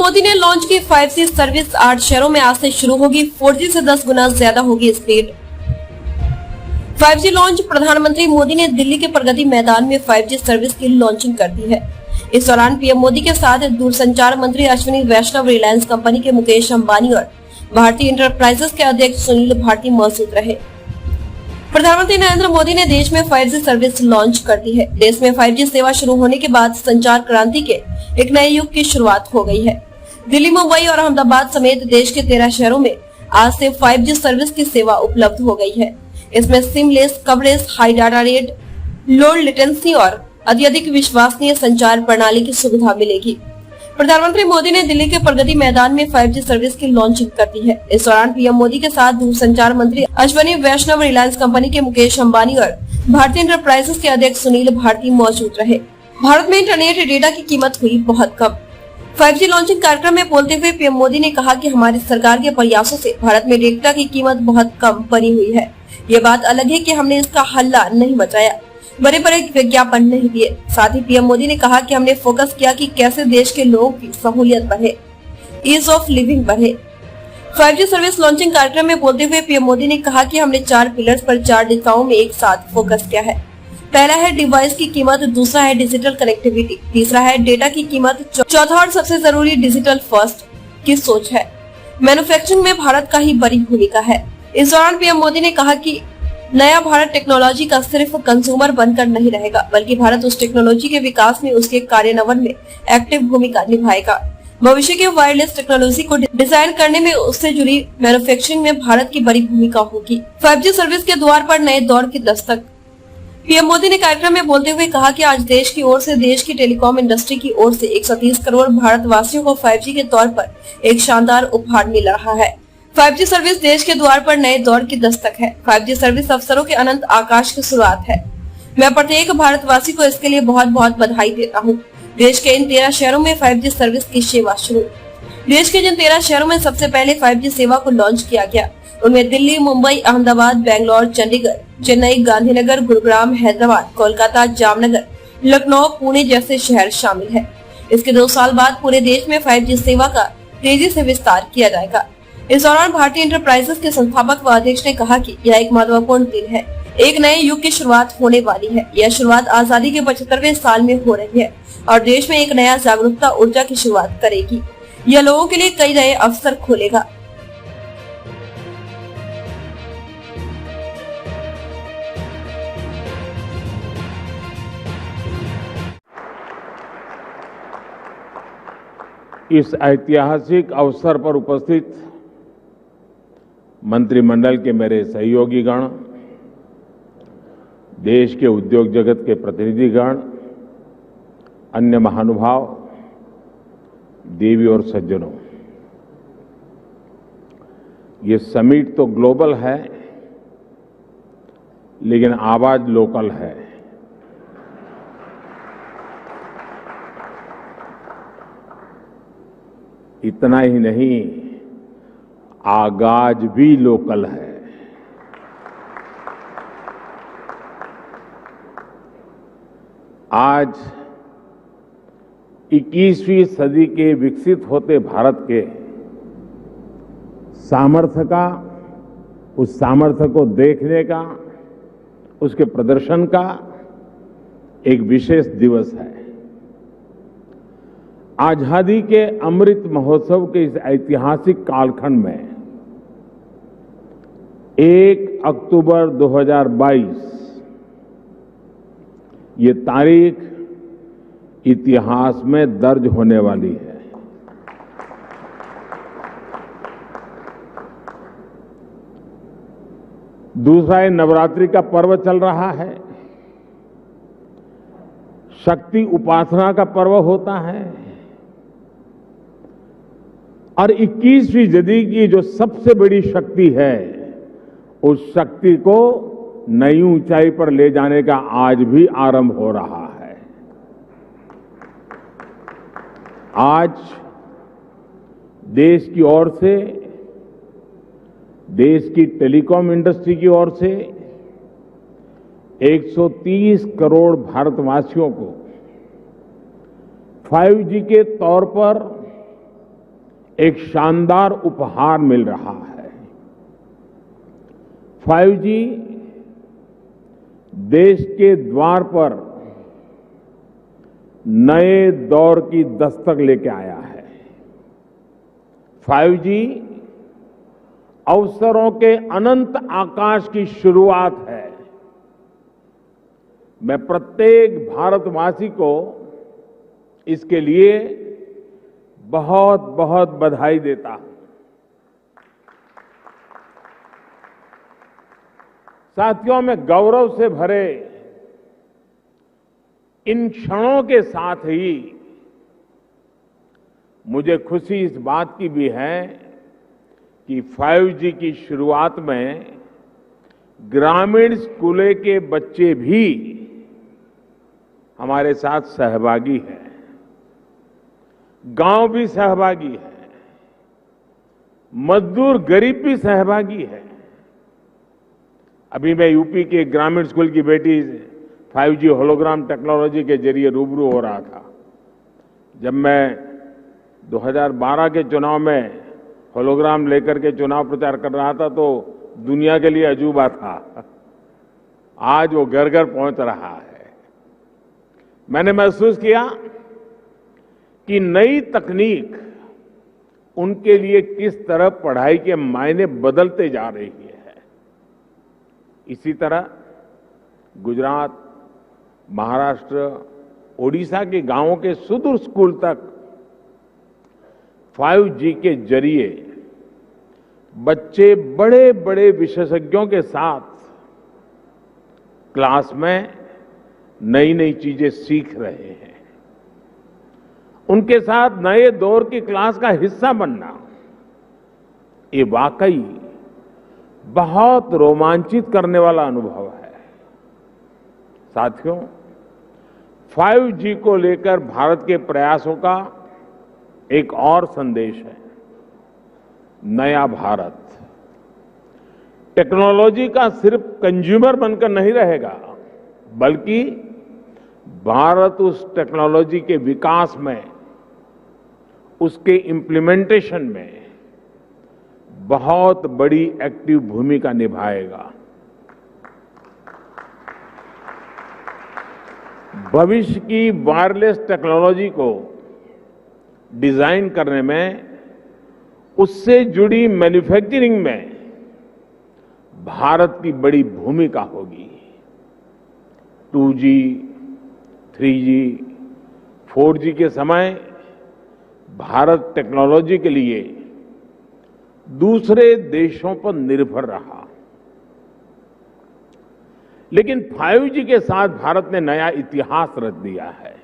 मोदी ने लॉन्च की 5G service 8 शहरों में आज से शुरू होगी। 4G से 10 गुना ज्यादा होगी स्पीड। 5G launch. प्रधानमंत्री मोदी ने दिल्ली के प्रगति मैदान में 5G सर्विस की लॉन्चिंग कर दी है। इस दौरान पीएम मोदी के साथ दूरसंचार मंत्री अश्विनी वैष्णव, रिलायंस कंपनी के मुकेश अंबानी और भारतीय इंटरप्राइजेस के अध्यक्ष सुनील भारती मौजूद रहे। प्रधानमंत्री नरेंद्र मोदी ने देश में 5G सर्विस लॉन्च कर दी है। देश में 5G सेवा शुरू होने के बाद संचार क्रांति के एक नए युग की शुरुआत हो गई है। दिल्ली, मुंबई और अहमदाबाद समेत देश के 13 शहरों में आज से 5G सर्विस की सेवा उपलब्ध हो गई है। इसमें seamless coverage, high data rate, low latency और अत्यधिक विश्वसनीय संचार प्रणाली की सुविधा मिलेगी। प्रधानमंत्री मोदी ने दिल्ली के प्रगति मैदान में 5G सर्विस की लॉन्चिंग कर दी है। इस दौरान पीएम मोदी के साथ दूरसंचार मंत्री अश्विनी वैष्णव, रिलायंस कंपनी के मुकेश अंबानी और भारतीय इंटरप्राइजेस के अध्यक्ष सुनील भारती मौजूद रहे। भारत में इंटरनेट डेटा की कीमत हुई बहुत कम। 5G लॉन्चिंग कार्यक्रम में बोलते हुए पीएम मोदी ने कहा कि हमारी सरकार के प्रयासों से भारत में डेटा की कीमत बहुत कम बनी हुई है। ये बात अलग है कि हमने इसका हल्ला नहीं मचाया, बड़े बड़े विज्ञापन नहीं दिए। साथ ही पीएम मोदी ने कहा कि हमने फोकस किया कि कैसे देश के लोगों की सहूलियत बढ़े, ईज ऑफ लिविंग बढ़े। 5G सर्विस लॉन्चिंग कार्यक्रम में बोलते हुए पीएम मोदी ने कहा कि हमने 4 पिलर्स पर 4 दिशाओं में एक साथ फोकस किया है। पहला है डिवाइस की कीमत, दूसरा है डिजिटल कनेक्टिविटी, तीसरा है डेटा की कीमत, चौथा और सबसे जरूरी डिजिटल फर्स्ट की सोच है। मैन्युफैक्चरिंग में भारत का ही बड़ी भूमिका है। इस दौरान पीएम मोदी ने कहा कि नया भारत टेक्नोलॉजी का सिर्फ कंज्यूमर बनकर नहीं रहेगा, बल्कि भारत उस टेक्नोलॉजी के विकास में, उसके कार्यान्वयन में एक्टिव भूमिका निभाएगा। भविष्य के वायरलेस टेक्नोलॉजी को डिजाइन करने में, उससे जुड़ी मैन्युफैक्चरिंग में भारत की बड़ी भूमिका होगी। 5G सर्विस के द्वार पर नए दौर की दस्तक। पीएम मोदी ने कार्यक्रम में बोलते हुए कहा कि आज देश की ओर से, देश की टेलीकॉम इंडस्ट्री की ओर से 130 करोड़ भारतवासियों को 5G के तौर पर एक शानदार उपहार मिल रहा है। 5G सर्विस देश के द्वार पर नए दौर की दस्तक है। 5G सर्विस अवसरों के अनंत आकाश की शुरुआत है। मैं प्रत्येक भारतवासी को इसके लिए बहुत बहुत बधाई देता हूँ। देश के इन 13 शहरों में 5G सर्विस की सेवा शुरू। देश के जिन 13 शहरों में सबसे पहले 5G सेवा को लॉन्च किया गया, उनमें दिल्ली, मुंबई, अहमदाबाद, बेंगलोर, चंडीगढ़, चेन्नई, गांधीनगर, गुरुग्राम, हैदराबाद, कोलकाता, जामनगर, लखनऊ, पुणे जैसे शहर शामिल है। इसके 2 साल बाद पूरे देश में 5G सेवा का तेजी से विस्तार किया जाएगा। इस दौरान भारतीय इंटरप्राइजेस के संस्थापक व अध्यक्ष ने कहा कि यह एक महत्वपूर्ण दिन है। एक नए युग की शुरुआत होने वाली है। यह शुरुआत आजादी के 75वें साल में हो रही है और देश में एक नया जागरूकता ऊर्जा की शुरुआत करेगी। यह लोगों के लिए कई नए अवसर खोलेगा। इस ऐतिहासिक अवसर पर उपस्थित मंत्रिमंडल के मेरे सहयोगीगण, देश के उद्योग जगत के प्रतिनिधिगण, अन्य महानुभाव, देवी और सज्जनों, ये समिट तो ग्लोबल है, लेकिन आवाज लोकल है। इतना ही नहीं, आगाज भी लोकल है। आज 21वीं सदी के विकसित होते भारत के सामर्थ्य का, उस सामर्थ्य को देखने का, उसके प्रदर्शन का एक विशेष दिवस है। आजादी के अमृत महोत्सव के इस ऐतिहासिक कालखंड में 1 अक्टूबर 2022 ये तारीख इतिहास में दर्ज होने वाली है। दूसरा, ये नवरात्रि का पर्व चल रहा है। शक्ति उपासना का पर्व होता है और 21वीं सदी की जो सबसे बड़ी शक्ति है, उस शक्ति को नई ऊंचाई पर ले जाने का आज भी आरंभ हो रहा है। आज देश की ओर से, देश की टेलीकॉम इंडस्ट्री की ओर से 130 करोड़ भारतवासियों को 5G के तौर पर एक शानदार उपहार मिल रहा है। 5G देश के द्वार पर नए दौर की दस्तक लेके आया है। 5G अवसरों के अनंत आकाश की शुरुआत है। मैं प्रत्येक भारतवासी को इसके लिए बहुत बहुत बधाई देता हूं। साथियों, मैं गौरव से भरे इन क्षणों के साथ ही मुझे खुशी इस बात की भी है कि 5G की शुरुआत में ग्रामीण स्कूलों के बच्चे भी हमारे साथ सहभागी हैं, गांव भी सहभागी है, मजदूर गरीब भी सहभागी है। अभी मैं यूपी के ग्रामीण स्कूल की बेटी 5G होलोग्राम टेक्नोलॉजी के जरिए रूबरू हो रहा था। जब मैं 2012 के चुनाव में होलोग्राम लेकर के चुनाव प्रचार कर रहा था तो दुनिया के लिए अजूबा था। आज वो घर घर पहुंच रहा है। मैंने महसूस किया कि नई तकनीक उनके लिए किस तरह पढ़ाई के मायने बदलते जा रही है। इसी तरह गुजरात, महाराष्ट्र, ओडिशा के गांवों के सुदूर स्कूल तक 5G के जरिए बच्चे बड़े बड़े विशेषज्ञों के साथ क्लास में नई नई चीजें सीख रहे हैं। उनके साथ नए दौर की क्लास का हिस्सा बनना, ये वाकई बहुत रोमांचित करने वाला अनुभव है। साथियों, 5G को लेकर भारत के प्रयासों का एक और संदेश है। नया भारत टेक्नोलॉजी का सिर्फ कंज्यूमर बनकर नहीं रहेगा, बल्कि भारत उस टेक्नोलॉजी के विकास में, उसके इम्प्लीमेंटेशन में बहुत बड़ी एक्टिव भूमिका निभाएगा। भविष्य की वायरलेस टेक्नोलॉजी को डिजाइन करने में, उससे जुड़ी मैन्युफैक्चरिंग में भारत की बड़ी भूमिका होगी। 2G, 3G, 4G के समय भारत टेक्नोलॉजी के लिए दूसरे देशों पर निर्भर रहा, लेकिन 5G के साथ भारत ने नया इतिहास रच दिया है।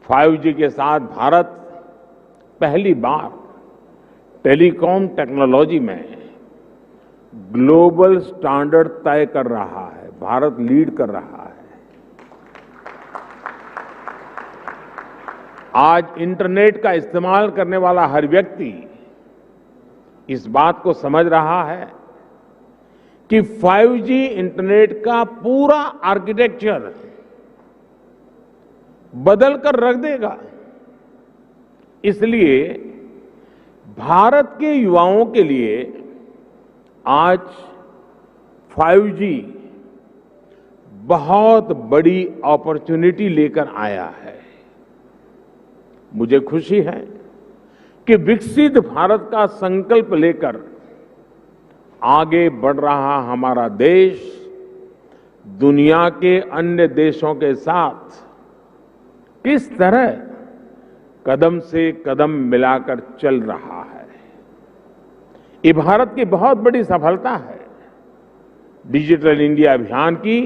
5G के साथ भारत पहली बार टेलीकॉम टेक्नोलॉजी में ग्लोबल स्टैंडर्ड तय कर रहा है। भारत लीड कर रहा है। आज इंटरनेट का इस्तेमाल करने वाला हर व्यक्ति इस बात को समझ रहा है कि 5G इंटरनेट का पूरा आर्किटेक्चर बदल कर रख देगा। इसलिए भारत के युवाओं के लिए आज 5G बहुत बड़ी अपॉर्चुनिटी लेकर आया है। मुझे खुशी है कि विकसित भारत का संकल्प लेकर आगे बढ़ रहा हमारा देश दुनिया के अन्य देशों के साथ किस तरह कदम से कदम मिलाकर चल रहा है। ये भारत की बहुत बड़ी सफलता है। डिजिटल इंडिया अभियान की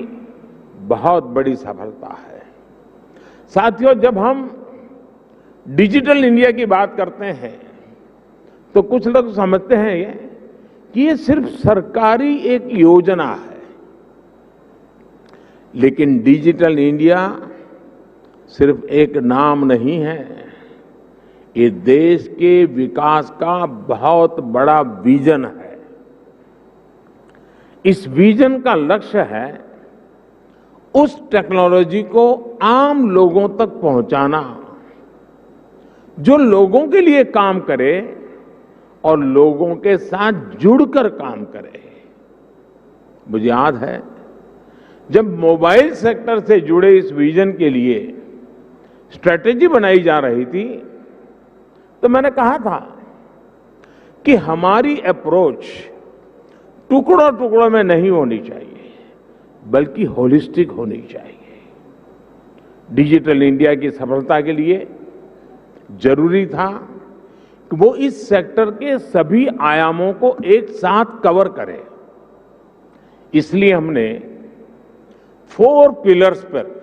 बहुत बड़ी सफलता है। साथियों, जब हम डिजिटल इंडिया की बात करते हैं तो कुछ लोग समझते हैं कि ये सिर्फ सरकारी एक योजना है, लेकिन डिजिटल इंडिया सिर्फ एक नाम नहीं है। ये देश के विकास का बहुत बड़ा विजन है। इस विजन का लक्ष्य है उस टेक्नोलॉजी को आम लोगों तक पहुंचाना जो लोगों के लिए काम करे और लोगों के साथ जुड़कर काम करे। मुझे याद है जब मोबाइल सेक्टर से जुड़े इस विजन के लिए स्ट्रेटेजी बनाई जा रही थी तो मैंने कहा था कि हमारी अप्रोच टुकड़ों टुकड़ों में नहीं होनी चाहिए बल्कि होलिस्टिक होनी चाहिए। डिजिटल इंडिया की सफलता के लिए जरूरी था कि वो इस सेक्टर के सभी आयामों को एक साथ कवर करे। इसलिए हमने 4 पिलर्स पर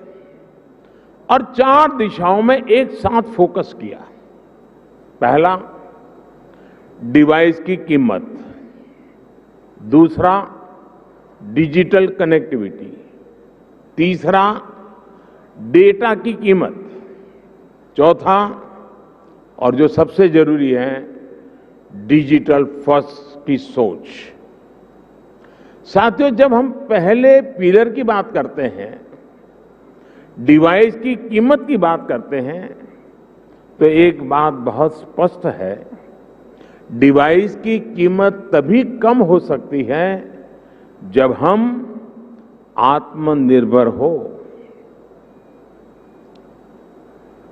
और 4 दिशाओं में एक साथ फोकस किया। पहला, डिवाइस की कीमत। दूसरा, डिजिटल कनेक्टिविटी। तीसरा, डेटा की कीमत। चौथा, और जो सबसे जरूरी है, डिजिटल फर्स्ट की सोच। साथियों, जब हम पहले पिलर की बात करते हैं, डिवाइस की कीमत की बात करते हैं, तो एक बात बहुत स्पष्ट है, डिवाइस की कीमत तभी कम हो सकती है जब हम आत्मनिर्भर हो।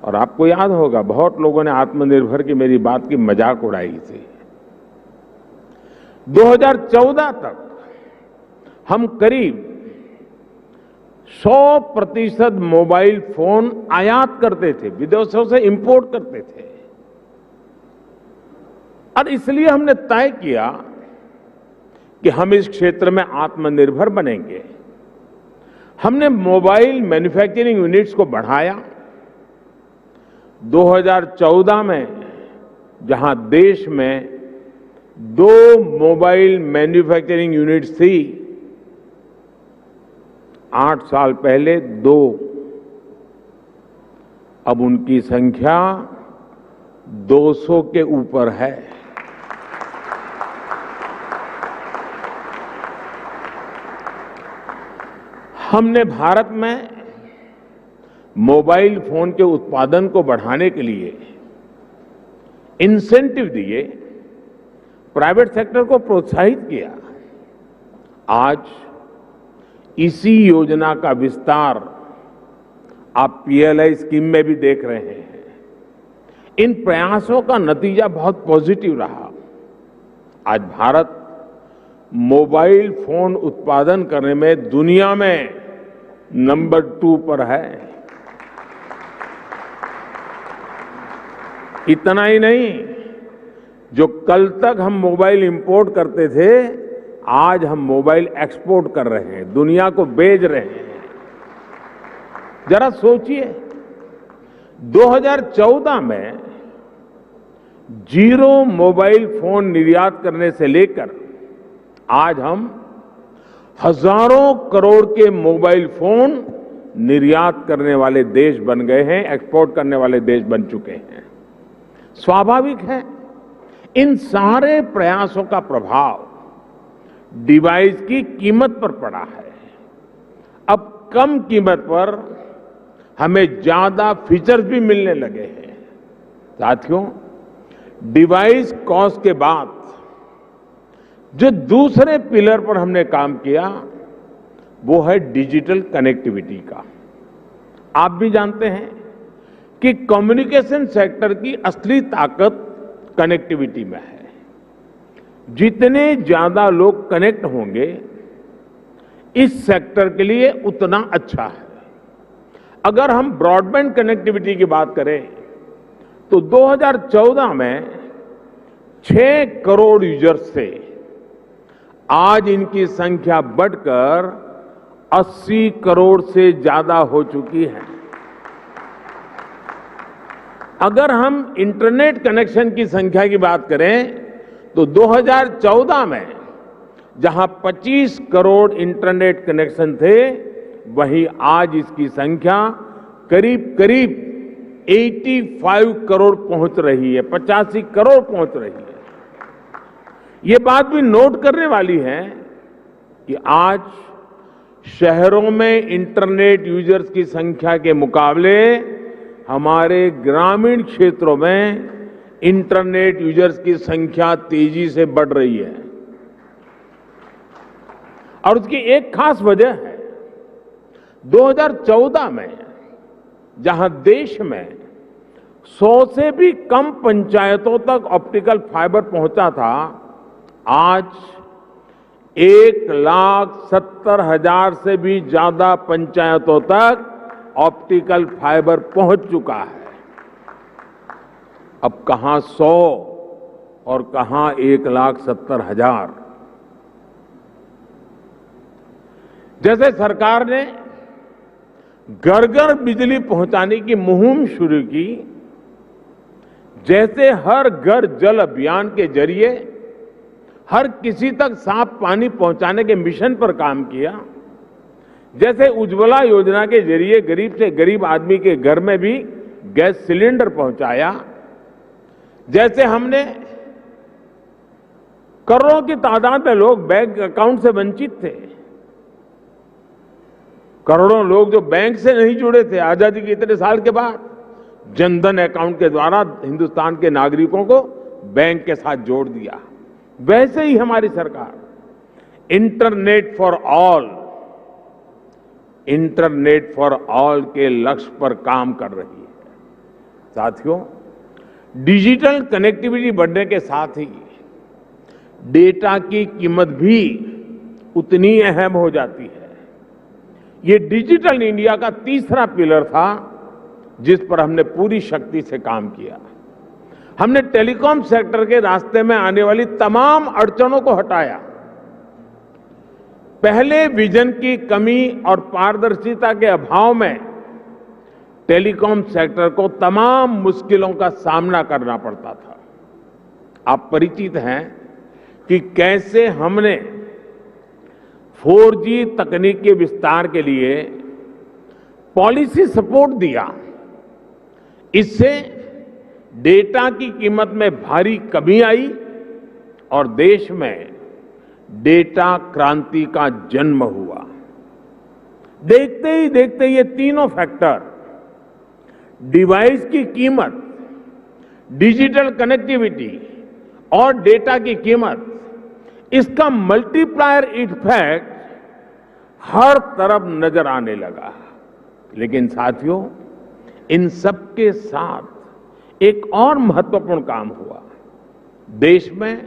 और आपको याद होगा बहुत लोगों ने आत्मनिर्भर की मेरी बात की मजाक उड़ाई थी। 2014 तक हम करीब 100% मोबाइल फोन आयात करते थे, विदेशों से इंपोर्ट करते थे। और इसलिए हमने तय किया कि हम इस क्षेत्र में आत्मनिर्भर बनेंगे। हमने मोबाइल मैन्युफैक्चरिंग यूनिट्स को बढ़ाया। 2014 में जहां देश में 2 मोबाइल मैन्युफैक्चरिंग यूनिट्स थी, 8 साल पहले 2, अब उनकी संख्या 200 के ऊपर है। हमने भारत में मोबाइल फोन के उत्पादन को बढ़ाने के लिए इंसेंटिव दिए, प्राइवेट सेक्टर को प्रोत्साहित किया। आज इसी योजना का विस्तार आप पीएलआई स्कीम में भी देख रहे हैं। इन प्रयासों का नतीजा बहुत पॉजिटिव रहा। आज भारत मोबाइल फोन उत्पादन करने में दुनिया में नंबर 2 पर है। इतना ही नहीं, जो कल तक हम मोबाइल इंपोर्ट करते थे, आज हम मोबाइल एक्सपोर्ट कर रहे हैं, दुनिया को बेच रहे हैं। जरा सोचिए, 2014 में 0 मोबाइल फोन निर्यात करने से लेकर आज हम हजारों करोड़ के मोबाइल फोन निर्यात करने वाले देश बन गए हैं, एक्सपोर्ट करने वाले देश बन चुके हैं। स्वाभाविक है, इन सारे प्रयासों का प्रभाव डिवाइस की कीमत पर पड़ा है। अब कम कीमत पर हमें ज्यादा फीचर्स भी मिलने लगे हैं। साथियों, डिवाइस कॉस्ट के बाद जो दूसरे पिलर पर हमने काम किया वो है डिजिटल कनेक्टिविटी का। आप भी जानते हैं कि कम्युनिकेशन सेक्टर की असली ताकत कनेक्टिविटी में है। जितने ज्यादा लोग कनेक्ट होंगे इस सेक्टर के लिए उतना अच्छा है। अगर हम ब्रॉडबैंड कनेक्टिविटी की बात करें तो 2014 में 6 करोड़ यूजर्स थे, आज इनकी संख्या बढ़कर 80 करोड़ से ज्यादा हो चुकी है। अगर हम इंटरनेट कनेक्शन की संख्या की बात करें तो 2014 में जहां 25 करोड़ इंटरनेट कनेक्शन थे, वहीं आज इसकी संख्या करीब करीब 85 करोड़ पहुंच रही है, 85 करोड़ पहुंच रही है। ये बात भी नोट करने वाली है कि आज शहरों में इंटरनेट यूजर्स की संख्या के मुकाबले हमारे ग्रामीण क्षेत्रों में इंटरनेट यूजर्स की संख्या तेजी से बढ़ रही है और उसकी एक खास वजह है 2014 में जहां देश में 100 से भी कम पंचायतों तक ऑप्टिकल फाइबर पहुंचा था, आज 1,70,000 से भी ज्यादा पंचायतों तक ऑप्टिकल फाइबर पहुंच चुका है। अब कहां 100 और कहां 1,70,000। जैसे सरकार ने घर घर बिजली पहुंचाने की मुहिम शुरू की, जैसे हर घर जल अभियान के जरिए हर किसी तक साफ पानी पहुंचाने के मिशन पर काम किया, जैसे उज्ज्वला योजना के जरिए गरीब से गरीब आदमी के घर में भी गैस सिलेंडर पहुंचाया, जैसे हमने करोड़ों की तादाद में लोग बैंक अकाउंट से वंचित थे, करोड़ों लोग जो बैंक से नहीं जुड़े थे, आजादी के इतने साल के बाद जनधन अकाउंट के द्वारा हिंदुस्तान के नागरिकों को बैंक के साथ जोड़ दिया। वैसे ही हमारी सरकार इंटरनेट फॉर ऑल के लक्ष्य पर काम कर रही है। साथियों, डिजिटल कनेक्टिविटी बढ़ने के साथ ही डेटा की कीमत भी उतनी अहम हो जाती है। ये डिजिटल इंडिया का तीसरा पिलर था जिस पर हमने पूरी शक्ति से काम किया। हमने टेलीकॉम सेक्टर के रास्ते में आने वाली तमाम अड़चनों को हटाया। पहले विजन की कमी और पारदर्शिता के अभाव में टेलीकॉम सेक्टर को तमाम मुश्किलों का सामना करना पड़ता था। आप परिचित हैं कि कैसे हमने 4G तकनीक के विस्तार के लिए पॉलिसी सपोर्ट दिया। इससे डेटा की कीमत में भारी कमी आई और देश में डेटा क्रांति का जन्म हुआ। देखते ही देखते ये तीनों फैक्टर, डिवाइस की कीमत, डिजिटल कनेक्टिविटी और डेटा की कीमत, इसका मल्टीप्लायर इफेक्ट हर तरफ नजर आने लगा। लेकिन साथियों, इन सब के साथ एक और महत्वपूर्ण काम हुआ। देश में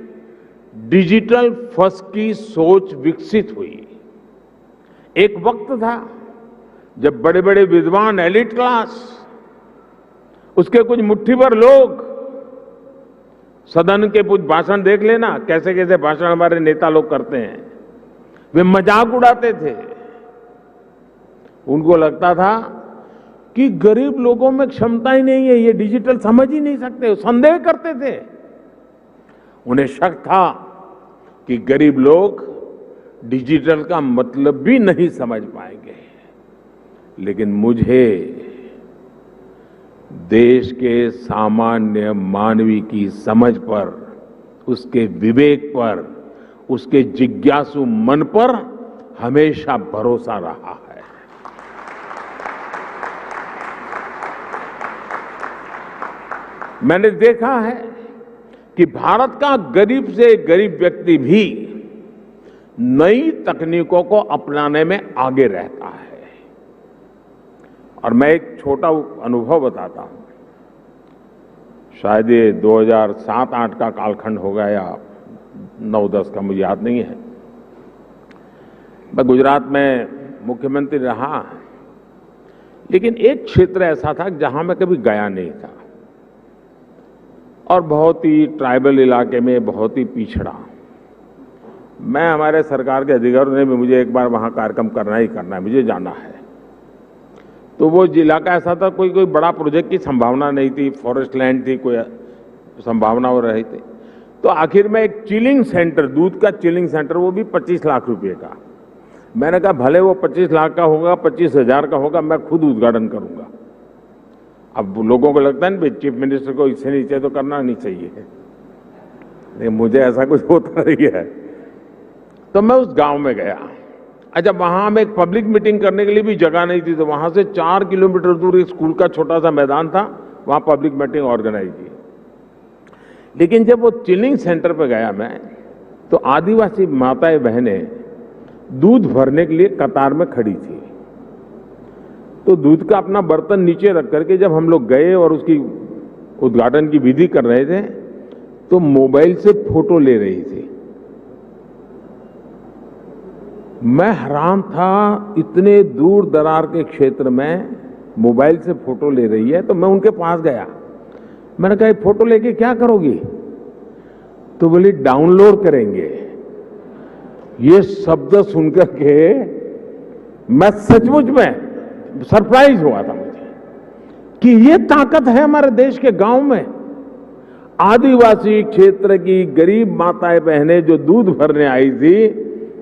डिजिटल फर्स्ट की सोच विकसित हुई। एक वक्त था जब बड़े बड़े विद्वान, एलिट क्लास, उसके कुछ मुट्ठी भर लोग, सदन के कुछ भाषण देख लेना, कैसे कैसे भाषण हमारे नेता लोग करते हैं, वे मजाक उड़ाते थे। उनको लगता था कि गरीब लोगों में क्षमता ही नहीं है, ये डिजिटल समझ ही नहीं सकते, संदेह करते थे। उन्हें शक था कि गरीब लोग डिजिटल का मतलब भी नहीं समझ पाएंगे। लेकिन मुझे देश के सामान्य मानवी की समझ पर, उसके विवेक पर, उसके जिज्ञासु मन पर हमेशा भरोसा रहा है। मैंने देखा है कि भारत का गरीब से गरीब व्यक्ति भी नई तकनीकों को अपनाने में आगे रहता है। और मैं एक छोटा अनुभव बताता हूं। शायद ये 2007-8 का कालखंड होगा या 9-10 का, मुझे याद नहीं है। मैं गुजरात में मुख्यमंत्री रहा, लेकिन एक क्षेत्र ऐसा था जहां मैं कभी गया नहीं था और बहुत ही ट्राइबल इलाके में, बहुत ही पिछड़ा। मैं, हमारे सरकार के अधिकारियों ने भी मुझे एक बार वहां कार्यक्रम करना ही करना है, मुझे जाना है। तो वो इलाका ऐसा था, कोई बड़ा प्रोजेक्ट की संभावना नहीं थी, फॉरेस्ट लैंड थी, कोई संभावना हो रही थी। तो आखिर में एक चिलिंग सेंटर, दूध का चिलिंग सेंटर, वो भी 25 लाख रुपए का। मैंने कहा भले वो 25 लाख का होगा, 25,000 का होगा, मैं खुद उद्घाटन करूंगा। अब लोगों को लगता है ना, चीफ मिनिस्टर को इससे नीचे तो करना नहीं चाहिए, लेकिन मुझे ऐसा कुछ होता नहीं है। तो मैं उस गांव में गया अच्छा, वहां हम एक पब्लिक मीटिंग करने के लिए भी जगह नहीं थी, तो वहां से 4 किलोमीटर दूर एक स्कूल का छोटा सा मैदान था, वहां पब्लिक मीटिंग ऑर्गेनाइज की। लेकिन जब वो चिलिंग सेंटर पे गया मैं, तो आदिवासी माताएं बहनें दूध भरने के लिए कतार में खड़ी थी। तो दूध का अपना बर्तन नीचे रख करके जब हम लोग गए और उसकी उद्घाटन की विधि कर रहे थे, तो मोबाइल से फोटो ले रही थी। मैं हैरान था, इतने दूर दरार के क्षेत्र में मोबाइल से फोटो ले रही है। तो मैं उनके पास गया, मैंने कहा, फोटो लेके क्या करोगी? तो बोली, डाउनलोड करेंगे। ये शब्द सुनकर के मैं सचमुच में सरप्राइज हुआ था मुझे कि ये ताकत है हमारे देश के गांव में। आदिवासी क्षेत्र की गरीब माताएं बहनें जो दूध भरने आई थी,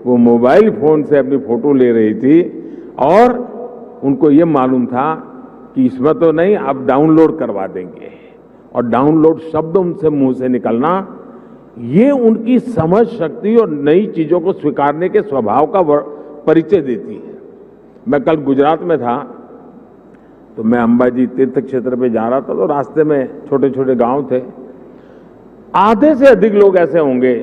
वो मोबाइल फोन से अपनी फोटो ले रही थी और उनको ये मालूम था कि इसमें तो नहीं, आप डाउनलोड करवा देंगे। और डाउनलोड शब्द उनसे मुंह से निकलना, ये उनकी समझ शक्ति और नई चीजों को स्वीकारने के स्वभाव का परिचय देती है। मैं कल गुजरात में था, तो मैं अंबाजी तीर्थ क्षेत्र पे जा रहा था, तो रास्ते में छोटे छोटे गांव थे। आधे से अधिक लोग ऐसे होंगे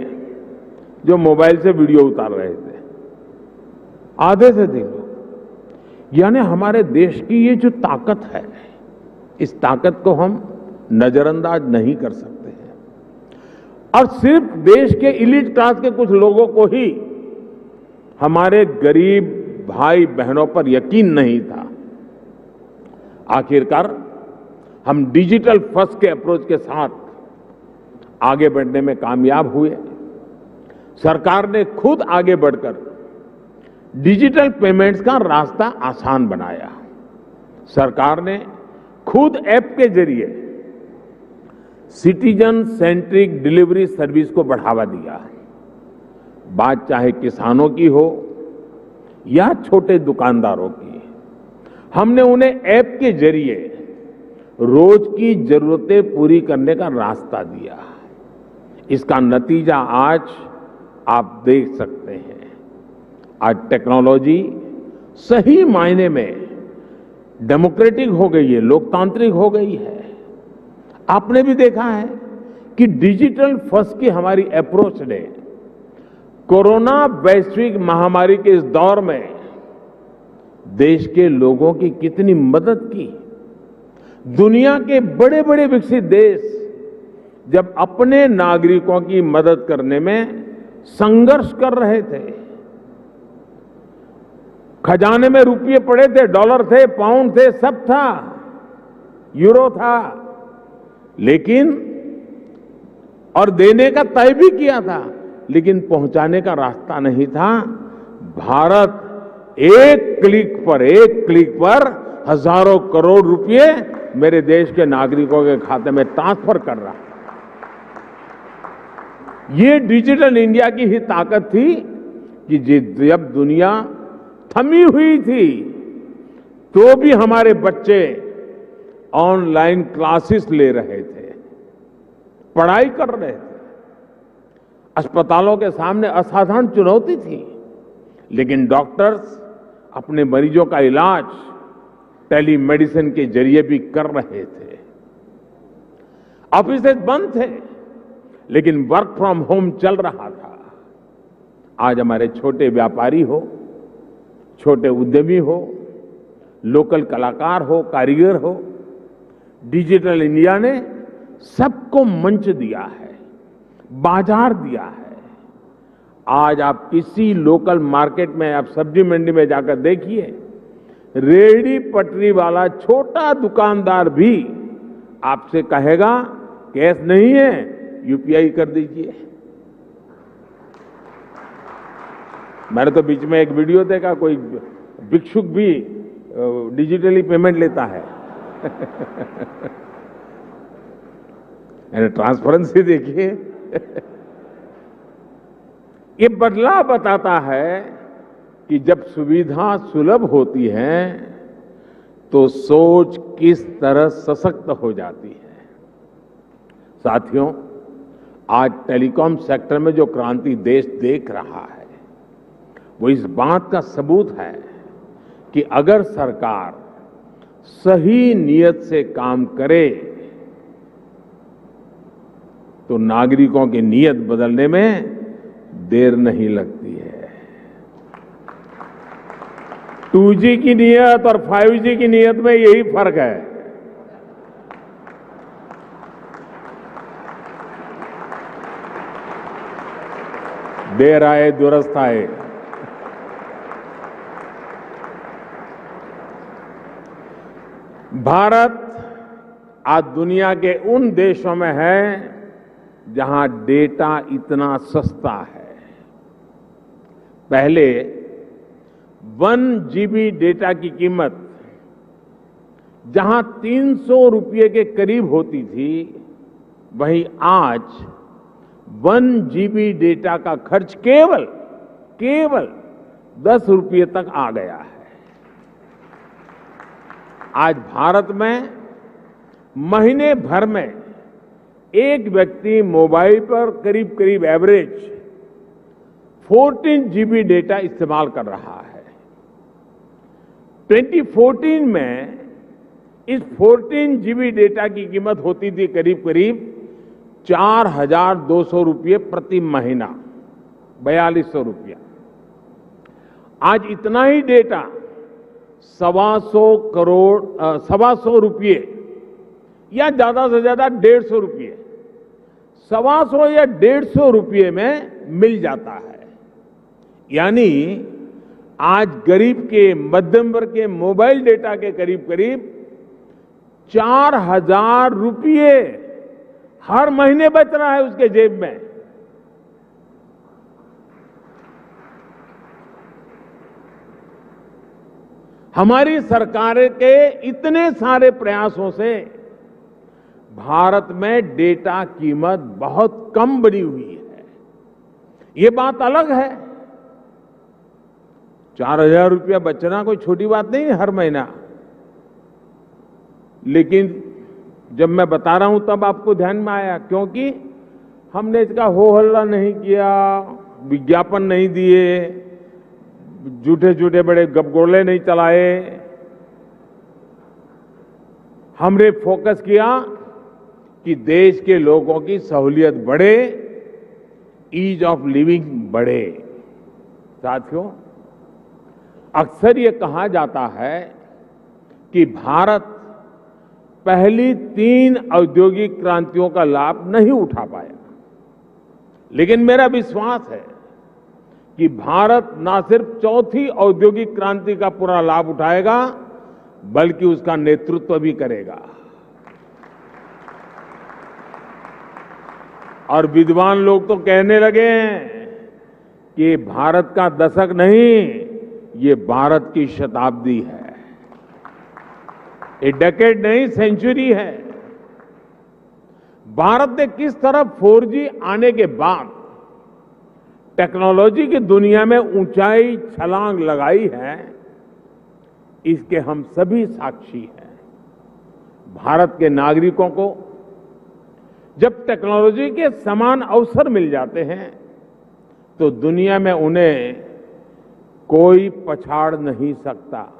जो मोबाइल से वीडियो उतार रहे थे, आधे से अधिक लोग। यानी हमारे देश की ये जो ताकत है, इस ताकत को हम नजरअंदाज नहीं कर सकते हैं। और सिर्फ देश के इलीट क्लास के कुछ लोगों को ही हमारे गरीब भाई बहनों पर यकीन नहीं था। आखिरकार हम डिजिटल फर्स्ट के अप्रोच के साथ आगे बढ़ने में कामयाब हुए। सरकार ने खुद आगे बढ़कर डिजिटल पेमेंट्स का रास्ता आसान बनाया। सरकार ने खुद ऐप के जरिए सिटीजन सेंट्रिक डिलीवरी सर्विस को बढ़ावा दिया। बात चाहे किसानों की हो या छोटे दुकानदारों की, हमने उन्हें ऐप के जरिए रोज की जरूरतें पूरी करने का रास्ता दिया। इसका नतीजा आज आप देख सकते हैं। आज टेक्नोलॉजी सही मायने में डेमोक्रेटिक हो गई है, लोकतांत्रिक हो गई है। आपने भी देखा है कि डिजिटल फर्स्ट की हमारी अप्रोच ने कोरोना वैश्विक महामारी के इस दौर में देश के लोगों की कितनी मदद की। दुनिया के बड़े बड़े विकसित देश जब अपने नागरिकों की मदद करने में संघर्ष कर रहे थे, खजाने में रुपये पड़े थे, डॉलर थे, पाउंड थे, सब था, यूरो था, लेकिन और देने का तय भी किया था, लेकिन पहुंचाने का रास्ता नहीं था। भारत एक क्लिक पर हजारों करोड़ रुपए मेरे देश के नागरिकों के खाते में ट्रांसफर कर रहा है। ये डिजिटल इंडिया की ही ताकत थी कि जब दुनिया थमी हुई थी, तो भी हमारे बच्चे ऑनलाइन क्लासेस ले रहे थे, पढ़ाई कर रहे थे। अस्पतालों के सामने असाधारण चुनौती थी, लेकिन डॉक्टर्स अपने मरीजों का इलाज टेलीमेडिसिन के जरिए भी कर रहे थे। ऑफिसेज बंद थे, लेकिन वर्क फ्रॉम होम चल रहा था। आज हमारे छोटे व्यापारी हो, छोटे उद्यमी हो, लोकल कलाकार हो, कारीगर हो, डिजिटल इंडिया ने सबको मंच दिया है, बाजार दिया है। आज आप किसी लोकल मार्केट में, आप सब्जी मंडी में जाकर देखिए, रेहड़ी पटरी वाला छोटा दुकानदार भी आपसे कहेगा कैश नहीं है, यूपीआई कर दीजिए। मैंने तो बीच में एक वीडियो देखा, कोई भिक्षुक भी डिजिटली पेमेंट लेता है। ट्रांसपेरेंसी देखिए। ये बदलाव बताता है कि जब सुविधा सुलभ होती है तो सोच किस तरह सशक्त हो जाती है। साथियों, आज टेलीकॉम सेक्टर में जो क्रांति देश देख रहा है, वो इस बात का सबूत है कि अगर सरकार सही नियत से काम करे तो नागरिकों की नियत बदलने में देर नहीं लगती है। 2G की नियत और 5G की नियत में यही फर्क है। देर आए दुरुस्त आए। भारत आज दुनिया के उन देशों में है जहां डेटा इतना सस्ता है। पहले 1 GB डेटा की कीमत जहां 300 रुपये के करीब होती थी, वहीं आज 1 GB डेटा का खर्च केवल 10 रुपये तक आ गया है। आज भारत में महीने भर में एक व्यक्ति मोबाइल पर करीब एवरेज 14 GB डेटा इस्तेमाल कर रहा है। 2014 में इस 14 GB डेटा की कीमत होती थी करीब 4,200 रुपये प्रति महीना, 4,200 रुपया। आज इतना ही डेटा 125 रुपये या ज्यादा से ज्यादा 150 रुपये, 125 या 150 रुपये में मिल जाता है। यानी आज गरीब के, मध्यम वर्ग के मोबाइल डेटा के करीब 4,000 रुपये हर महीने बच रहा है उसके जेब में। हमारी सरकार के इतने सारे प्रयासों से भारत में डेटा कीमत बहुत कम बढ़ी हुई है। ये बात अलग है, 4,000 रुपया बचना कोई छोटी बात नहीं है हर महीना। लेकिन जब मैं बता रहा हूं तब आपको ध्यान में आया, क्योंकि हमने इसका हो हल्ला नहीं किया, विज्ञापन नहीं दिए, झूठे बड़े गपगोले नहीं चलाए। हमने फोकस किया कि देश के लोगों की सहूलियत बढ़े, ईज ऑफ लिविंग बढ़े। साथियों, अक्सर ये कहा जाता है कि भारत पहली 3 औद्योगिक क्रांतियों का लाभ नहीं उठा पाया, लेकिन मेरा विश्वास है कि भारत न सिर्फ चौथी औद्योगिक क्रांति का पूरा लाभ उठाएगा, बल्कि उसका नेतृत्व भी करेगा। और विद्वान लोग तो कहने लगे हैं कि भारत का दशक नहीं, ये भारत की शताब्दी है। ये डेकेड नहीं, सेंचुरी है। भारत ने किस तरह 4G आने के बाद टेक्नोलॉजी की दुनिया में ऊंचाई छलांग लगाई है, इसके हम सभी साक्षी हैं। भारत के नागरिकों को जब टेक्नोलॉजी के समान अवसर मिल जाते हैं तो दुनिया में उन्हें कोई पछाड़ नहीं सकता।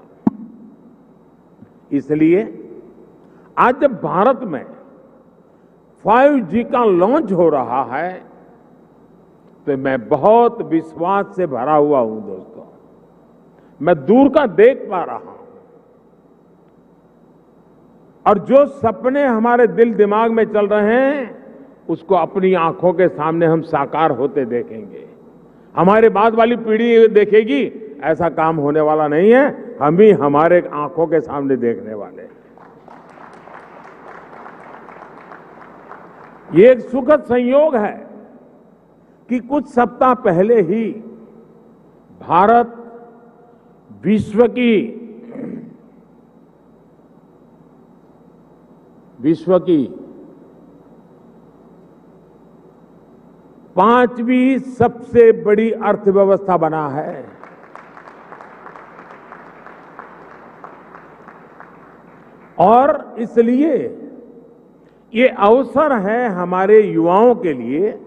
इसलिए आज जब भारत में 5G का लॉन्च हो रहा है तो मैं बहुत विश्वास से भरा हुआ हूं दोस्तों। मैं दूर का देख पा रहा हूं, और जो सपने हमारे दिल दिमाग में चल रहे हैं उसको अपनी आंखों के सामने हम साकार होते देखेंगे। हमारे बाद वाली पीढ़ी देखेगी, ऐसा काम होने वाला नहीं है, हम ही हमारे आंखों के सामने देखने वाले हैं। ये एक सुखद संयोग है कि कुछ सप्ताह पहले ही भारत विश्व की 5वीं सबसे बड़ी अर्थव्यवस्था बना है। और इसलिए ये अवसर है हमारे युवाओं के लिए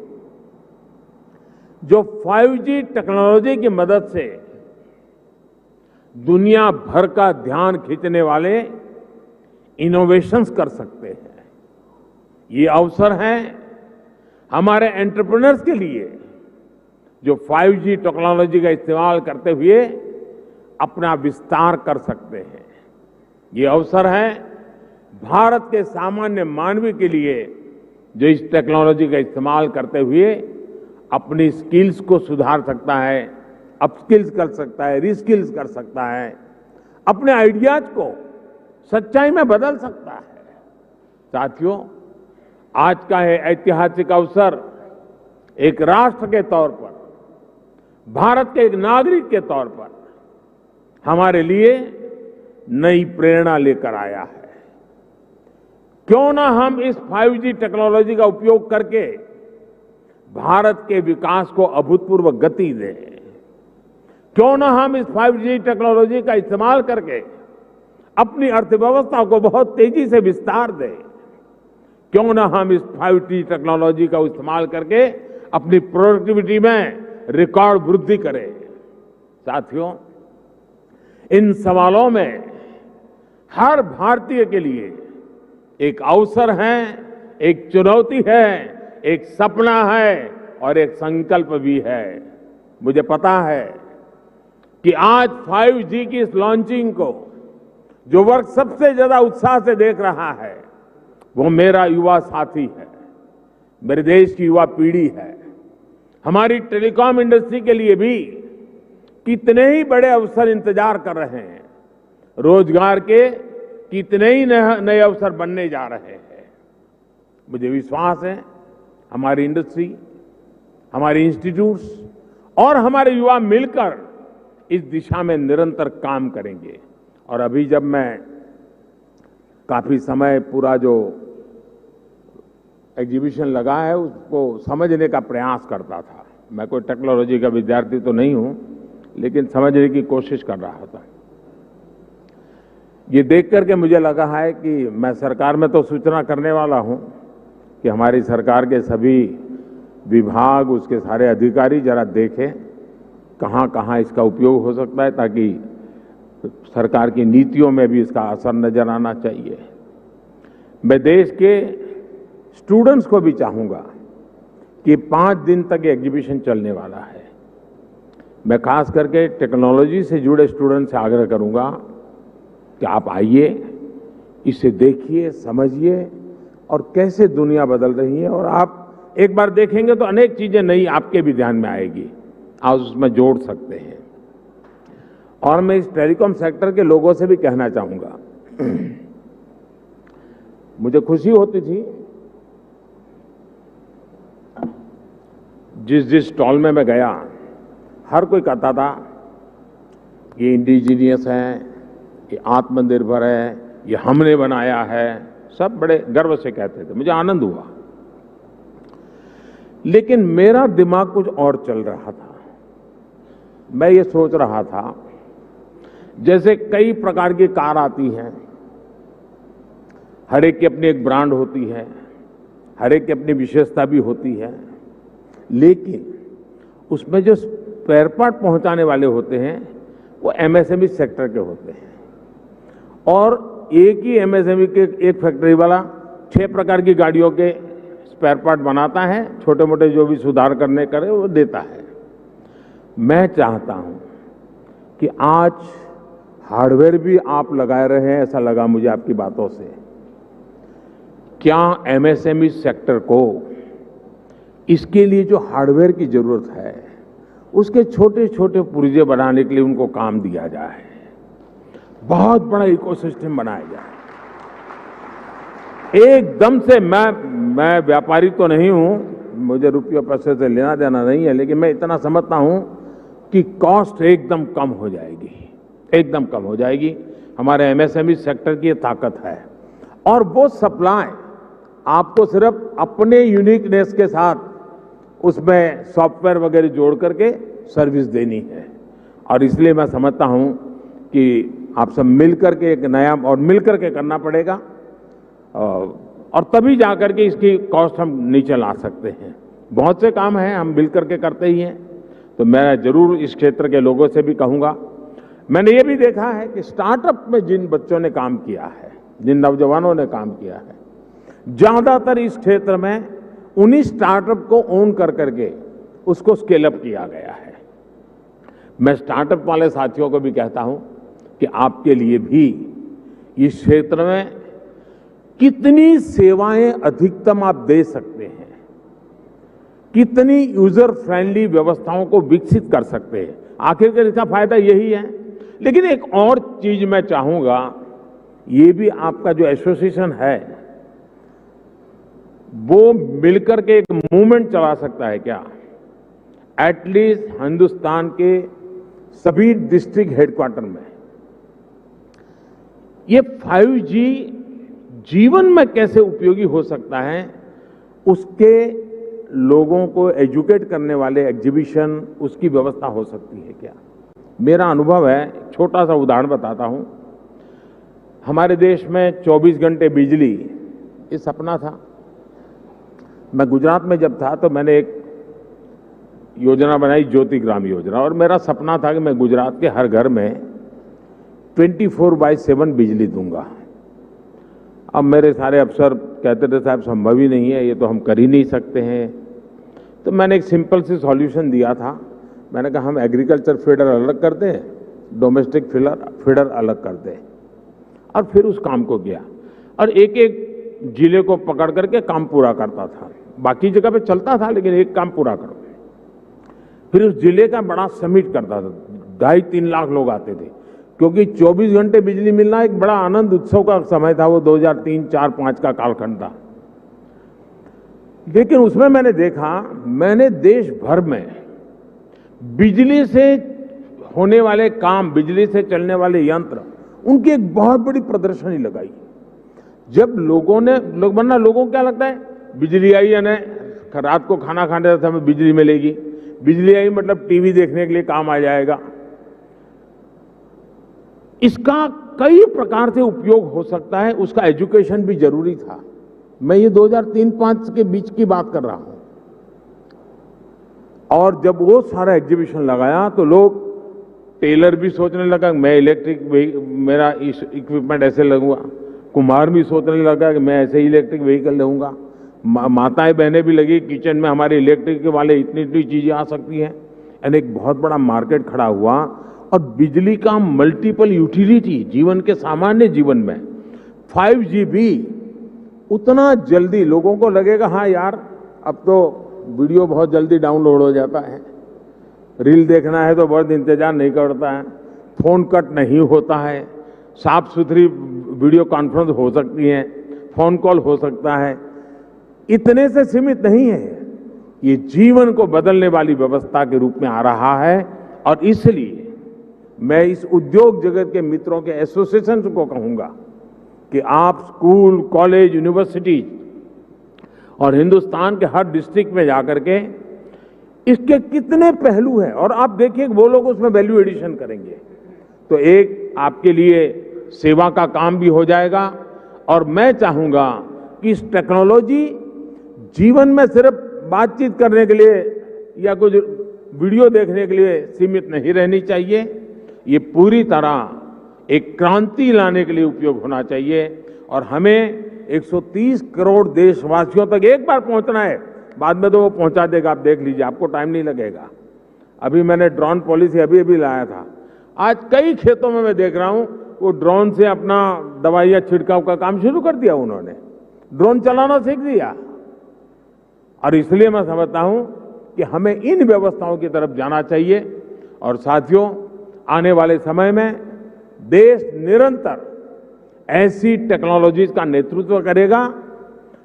जो 5G टेक्नोलॉजी की मदद से दुनिया भर का ध्यान खींचने वाले इनोवेशंस कर सकते हैं। ये अवसर है हमारे एंटरप्रेन्योर्स के लिए जो 5G टेक्नोलॉजी का इस्तेमाल करते हुए अपना विस्तार कर सकते हैं। ये अवसर है भारत के सामान्य मानवी के लिए जो इस टेक्नोलॉजी का इस्तेमाल करते हुए अपनी स्किल्स को सुधार सकता है, अपस्किल्स कर सकता है, रीस्किल्स कर सकता है, अपने आइडियाज को सच्चाई में बदल सकता है। साथियों, आज का यह ऐतिहासिक अवसर एक राष्ट्र के तौर पर, भारत के एक नागरिक के तौर पर हमारे लिए नई प्रेरणा लेकर आया है। क्यों ना हम इस 5G टेक्नोलॉजी का उपयोग करके भारत के विकास को अभूतपूर्व गति दें। क्यों ना हम इस 5G टेक्नोलॉजी का इस्तेमाल करके अपनी अर्थव्यवस्था को बहुत तेजी से विस्तार दें। क्यों ना हम इस 5G टेक्नोलॉजी का इस्तेमाल करके अपनी प्रोडक्टिविटी में रिकॉर्ड वृद्धि करें। साथियों, इन सवालों में हर भारतीय के लिए एक अवसर है, एक चुनौती है, एक सपना है और एक संकल्प भी है। मुझे पता है कि आज 5G की इस लॉन्चिंग को जो वर्ग सबसे ज्यादा उत्साह से देख रहा है वो मेरा युवा साथी है, मेरे देश की युवा पीढ़ी है। हमारी टेलीकॉम इंडस्ट्री के लिए भी कितने ही बड़े अवसर इंतजार कर रहे हैं। रोजगार के कितने ही नए अवसर बनने जा रहे हैं। मुझे विश्वास है हमारी इंडस्ट्री, हमारे इंस्टीट्यूट्स और हमारे युवा मिलकर इस दिशा में निरंतर काम करेंगे। और अभी जब मैं काफी समय पूरा जो एग्जीबिशन लगा है उसको समझने का प्रयास करता था। मैं कोई टेक्नोलॉजी का विद्यार्थी तो नहीं हूं, लेकिन समझने की कोशिश कर रहा था। ये देख करके मुझे लगा है कि मैं सरकार में तो सूचना करने वाला हूं कि हमारी सरकार के सभी विभाग, उसके सारे अधिकारी जरा देखें कहां कहां इसका उपयोग हो सकता है, ताकि सरकार की नीतियों में भी इसका असर नजर आना चाहिए। मैं देश के स्टूडेंट्स को भी चाहूंगा कि 5 दिन तक ये एग्जीबिशन चलने वाला है। मैं खास करके टेक्नोलॉजी से जुड़े स्टूडेंट से आग्रह करूंगा कि आप आइए, इसे देखिए, समझिए और कैसे दुनिया बदल रही है। और आप एक बार देखेंगे तो अनेक चीजें नई आपके भी ध्यान में आएगी, आप उसमें जोड़ सकते हैं। और मैं इस टेलीकॉम सेक्टर के लोगों से भी कहना चाहूंगा, मुझे खुशी होती थी जिस स्टॉल में मैं गया, हर कोई कहता था ये इंडिजीनियस है, ये आत्मनिर्भर है, ये हमने बनाया है। सब बड़े गर्व से कहते थे, मुझे आनंद हुआ। लेकिन मेरा दिमाग कुछ और चल रहा था। मैं ये सोच रहा था, जैसे कई प्रकार की कार आती हैं, हर एक की अपनी एक ब्रांड होती है, हर एक की अपनी विशेषता भी होती है, लेकिन उसमें जो स्पेयर पार्ट पहुंचाने वाले होते हैं वो एमएसएमई सेक्टर के होते हैं। और एक ही एमएसएमई के एक फैक्ट्री वाला 6 प्रकार की गाड़ियों के स्पेयर पार्ट बनाता है, छोटे मोटे जो भी सुधार करने करे वो देता है। मैं चाहता हूं कि आज हार्डवेयर भी आप लगाए रहे हैं, ऐसा लगा मुझे आपकी बातों से। क्या एमएसएमई सेक्टर को इसके लिए जो हार्डवेयर की जरूरत है उसके छोटे छोटे पुर्जे बनाने के लिए उनको काम दिया जाए, बहुत बड़ा इकोसिस्टम बनाया जाए। एकदम से मैं व्यापारी तो नहीं हूं, मुझे रुपये पैसे से लेना देना नहीं है, लेकिन मैं इतना समझता हूं कि कॉस्ट एकदम कम हो जाएगी, एकदम कम हो जाएगी। हमारे एमएसएमई सेक्टर की ये ताकत है। और वो सप्लाई आपको सिर्फ अपने यूनिकनेस के साथ उसमें सॉफ्टवेयर वगैरह जोड़ करके सर्विस देनी है। और इसलिए मैं समझता हूं कि आप सब मिलकर के एक नया और मिलकर के करना पड़ेगा, और तभी जाकर के इसकी कॉस्ट हम नीचे ला सकते हैं। बहुत से काम हैं हम मिलकर के करते ही हैं, तो मैं जरूर इस क्षेत्र के लोगों से भी कहूंगा। मैंने ये भी देखा है कि स्टार्टअप में जिन बच्चों ने काम किया है, जिन नौजवानों ने काम किया है, ज्यादातर इस क्षेत्र में उन्हीं स्टार्टअप को ओन कर करके उसको स्केल अप किया गया है। मैं स्टार्टअप वाले साथियों को भी कहता हूं कि आपके लिए भी इस क्षेत्र में कितनी सेवाएं अधिकतम आप दे सकते हैं, कितनी यूजर फ्रेंडली व्यवस्थाओं को विकसित कर सकते हैं, आखिरकार इसका फायदा यही है। लेकिन एक और चीज मैं चाहूंगा, ये भी आपका जो एसोसिएशन है वो मिलकर के एक मूवमेंट चला सकता है क्या? एटलीस्ट हिंदुस्तान के सभी डिस्ट्रिक्ट हेडक्वार्टर में ये 5G जीवन में कैसे उपयोगी हो सकता है, उसके लोगों को एजुकेट करने वाले एग्जीबिशन, उसकी व्यवस्था हो सकती है क्या? मेरा अनुभव है, छोटा सा उदाहरण बताता हूं। हमारे देश में 24 घंटे बिजली, ये सपना था। मैं गुजरात में जब था तो मैंने एक योजना बनाई, ज्योति ग्राम योजना, और मेरा सपना था कि मैं गुजरात के हर घर में 24/7 बिजली दूंगा। अब मेरे सारे अफसर कहते थे साहब संभव ही नहीं है, ये तो हम कर ही नहीं सकते हैं। तो मैंने एक सिंपल सी सॉल्यूशन दिया था। मैंने कहा हम एग्रीकल्चर फीडर अलग कर दें, डोमेस्टिक फीडर अलग कर दें, और फिर उस काम को किया और एक एक जिले को पकड़ करके काम पूरा करता था। बाकी जगह पे चलता था लेकिन एक काम पूरा करो। फिर उस जिले का बड़ा समिट करता था, 2.5-3 लाख लोग आते थे, क्योंकि 24 घंटे बिजली मिलना एक बड़ा आनंद उत्सव का समय था। वो 2003, 4, 5 का कालखंड था। लेकिन उसमें मैंने देखा, मैंने देश भर में बिजली से होने वाले काम, बिजली से चलने वाले यंत्र, उनकी एक बहुत बड़ी प्रदर्शनी लगाई। जब लोगों को क्या लगता है, बिजली आई यानी रात को खाना खाने का समय बिजली मिलेगी, बिजली आई मतलब टीवी देखने के लिए काम आ जाएगा। इसका कई प्रकार से उपयोग हो सकता है, उसका एजुकेशन भी जरूरी था। मैं ये 2003-5 के बीच की बात कर रहा हूं। और जब वो सारा एग्जीबिशन लगाया तो लोग, टेलर भी सोचने लगा मैं मेरा इक्विपमेंट ऐसे लगूंगा, कुम्हार भी सोचने लगा कि मैं ऐसे इलेक्ट्रिक व्हीकल लूंगा, माताएं बहनें भी लगी किचन में हमारे इलेक्ट्रिक वाले इतनी चीजें आ सकती हैं। यानी एक बहुत बड़ा मार्केट खड़ा हुआ। और बिजली का मल्टीपल यूटिलिटी जीवन के सामान्य जीवन में 5G भी उतना जल्दी, लोगों को लगेगा हाँ यार अब तो वीडियो बहुत जल्दी डाउनलोड हो जाता है, रील देखना है तो बहुत इंतजार नहीं करता है, फोन कट नहीं होता है, साफ सुथरी वीडियो कॉन्फ्रेंस हो सकती है, फोन कॉल हो सकता है। इतने से सीमित नहीं है, ये जीवन को बदलने वाली व्यवस्था के रूप में आ रहा है। और इसलिए मैं इस उद्योग जगत के मित्रों के एसोसिएशन को कहूंगा कि आप स्कूल, कॉलेज, यूनिवर्सिटी और हिंदुस्तान के हर डिस्ट्रिक्ट में जाकर के इसके कितने पहलू हैं, और आप देखिए वो लोग उसमें वैल्यू एडिशन करेंगे तो एक आपके लिए सेवा का काम भी हो जाएगा। और मैं चाहूंगा कि इस टेक्नोलॉजी जीवन में सिर्फ बातचीत करने के लिए या कुछ वीडियो देखने के लिए सीमित नहीं रहनी चाहिए, ये पूरी तरह एक क्रांति लाने के लिए उपयोग होना चाहिए। और हमें 130 करोड़ देशवासियों तक एक बार पहुंचना है, बाद में तो वो पहुंचा देगा, आप देख लीजिए, आपको टाइम नहीं लगेगा। अभी मैंने ड्रोन पॉलिसी अभी लाया था, आज कई खेतों में मैं देख रहा हूं वो ड्रोन से अपना दवाइयां छिड़काव का काम शुरू कर दिया, उन्होंने ड्रोन चलाना सीख दिया। और इसलिए मैं समझता हूं कि हमें इन व्यवस्थाओं की तरफ जाना चाहिए। और साथियों, आने वाले समय में देश निरंतर ऐसी टेक्नोलॉजीज का नेतृत्व करेगा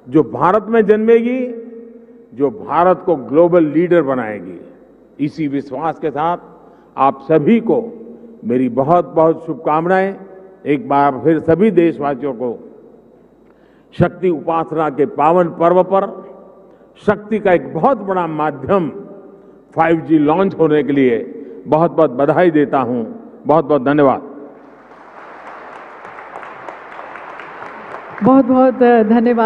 जो भारत में जन्मेगी, जो भारत को ग्लोबल लीडर बनाएगी। इसी विश्वास के साथ आप सभी को मेरी बहुत बहुत शुभकामनाएं। एक बार फिर सभी देशवासियों को शक्ति उपासना के पावन पर्व पर शक्ति का एक बहुत बड़ा माध्यम 5G लॉन्च होने के लिए बहुत बहुत बधाई देता हूं। बहुत बहुत धन्यवाद। बहुत बहुत धन्यवाद।